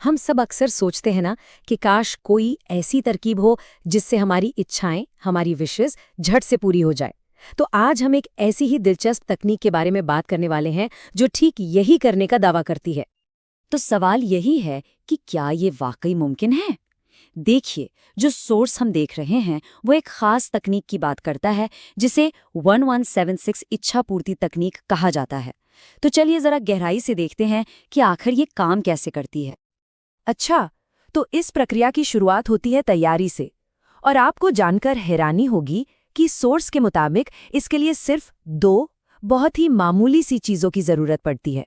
हम सब अक्सर सोचते हैं ना कि काश कोई ऐसी तरकीब हो जिससे हमारी इच्छाएं, हमारी विशेस झट से पूरी हो जाए। तो आज हम एक ऐसी ही दिलचस्प तकनीक के बारे में बात करने वाले हैं जो ठीक यही करने का दावा करती है। तो सवाल यही है कि क्या ये वाकई मुमकिन है? देखिए, जो सोर्स हम देख रहे हैं वो एक खास तकनीक की बात करता है जिसे 1176 इच्छा पूर्ति तकनीक कहा जाता है। तो चलिए जरा गहराई से देखते हैं कि आखिर ये काम कैसे करती है। अच्छा, तो इस प्रक्रिया की शुरुआत होती है तैयारी से, और आपको जानकर हैरानी होगी कि सोर्स के मुताबिक इसके लिए सिर्फ दो बहुत ही मामूली सी चीजों की जरूरत पड़ती है।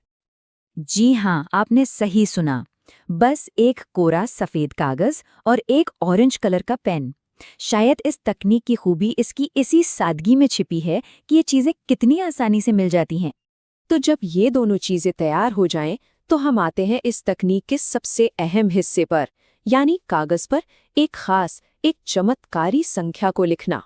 जी हाँ, आपने सही सुना। बस एक कोरा सफेद कागज और एक ऑरेंज कलर का पेन। शायद इस तकनीक की खूबी इसकी इसी सादगी में छिपी है कि ये चीजें कितनी आसानी से मिल जाती हैं। तो जब ये दोनों चीजें तैयार हो जाएं, तो हम आते हैं इस तकनीक के सबसे अहम हिस्से पर, यानी कागज पर एक खास, एक चमत्कारी संख्या को लिखना।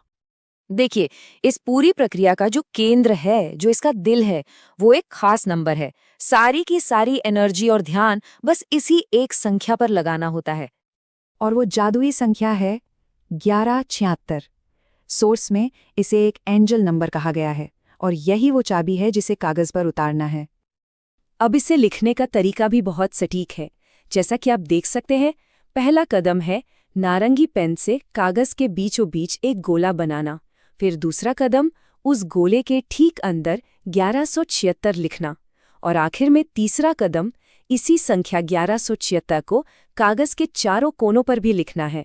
देखिए, इस पूरी प्रक्रिया का जो केंद्र है, जो इसका दिल है, वो एक खास नंबर है। सारी की सारी एनर्जी और ध्यान बस इसी एक संख्या पर लगाना होता है। और वो जादुई संख्या है 1176। सोर्स में इसे एक एंजल नंबर कहा गया है और यही वो चाबी है जिसे कागज पर उतारना है। अब इसे लिखने का तरीका भी बहुत सटीक है। जैसा कि आप देख सकते हैं, पहला कदम है नारंगी पेन से कागज के बीचों बीच एक गोला बनाना। फिर दूसरा कदम उस गोले के ठीक अंदर 1176 लिखना, और आखिर में तीसरा कदम इसी संख्या 1176 को कागज के चारों कोनों पर भी लिखना है।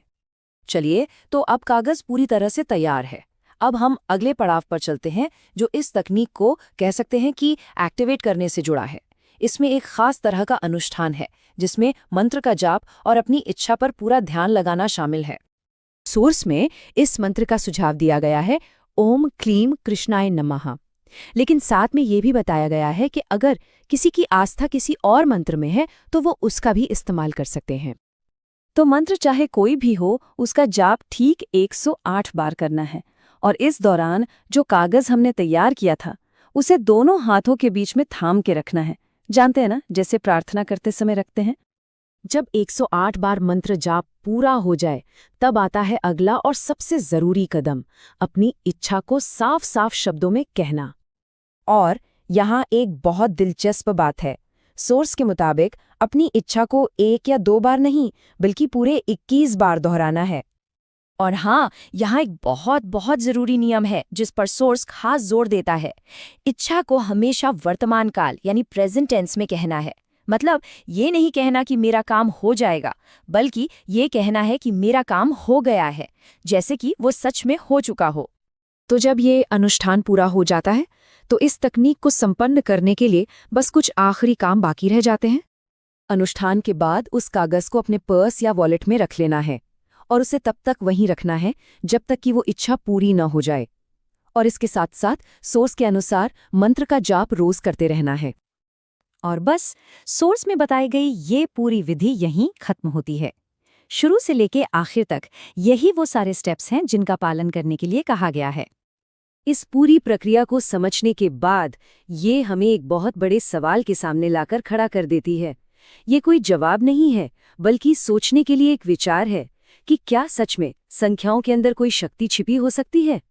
चलिए, तो अब कागज पूरी तरह से तैयार है। अब हम अगले पड़ाव पर चलते हैं, जो इस तकनीक को कह सकते हैं कि एक्टिवेट करने से जुड़ा है। इसमें एक खास तरह का अनुष्ठान है जिसमें मंत्र का जाप और अपनी इच्छा पर पूरा ध्यान लगाना शामिल है। सोर्स में इस मंत्र का सुझाव दिया गया है, ओम क्लीम कृष्णाय नमः। लेकिन साथ में ये भी बताया गया है कि अगर किसी की आस्था किसी और मंत्र में है तो वो उसका भी इस्तेमाल कर सकते हैं। तो मंत्र चाहे कोई भी हो, उसका जाप ठीक 108 बार करना है, और इस दौरान जो कागज हमने तैयार किया था उसे दोनों हाथों के बीच में थाम के रखना है। जानते हैं ना, जैसे प्रार्थना करते समय रखते हैं। जब 108 बार मंत्र जाप पूरा हो जाए, तब आता है अगला और सबसे जरूरी कदम, अपनी इच्छा को साफ साफ शब्दों में कहना। और यहाँ एक बहुत दिलचस्प बात है। सोर्स के मुताबिक अपनी इच्छा को 1 या 2 बार नहीं, बल्कि पूरे 21 बार दोहराना है। और हाँ, यहाँ एक बहुत बहुत जरूरी नियम है जिस पर सोर्स खास जोर देता है। इच्छा को हमेशा वर्तमान काल यानी प्रेजेंट टेंस में कहना है। मतलब ये नहीं कहना कि मेरा काम हो जाएगा, बल्कि ये कहना है कि मेरा काम हो गया है, जैसे कि वो सच में हो चुका हो। तो जब ये अनुष्ठान पूरा हो जाता है, तो इस तकनीक को संपन्न करने के लिए बस कुछ आखिरी काम बाकी रह जाते हैं। अनुष्ठान के बाद उस कागज को अपने पर्स या वॉलेट में रख लेना है, और उसे तब तक वहीं रखना है जब तक कि वो इच्छा पूरी न हो जाए। और इसके साथ साथ सोर्स के अनुसार मंत्र का जाप रोज करते रहना है। और बस सोर्स में बताई गई ये पूरी विधि यहीं खत्म होती है। शुरू से लेके आखिर तक यही वो सारे स्टेप्स हैं जिनका पालन करने के लिए कहा गया है। इस पूरी प्रक्रिया को समझने के बाद ये हमें एक बहुत बड़े सवाल के सामने लाकर खड़ा कर देती है। ये कोई जवाब नहीं है, बल्कि सोचने के लिए एक विचार है कि क्या सच में संख्याओं के अंदर कोई शक्ति छिपी हो सकती है।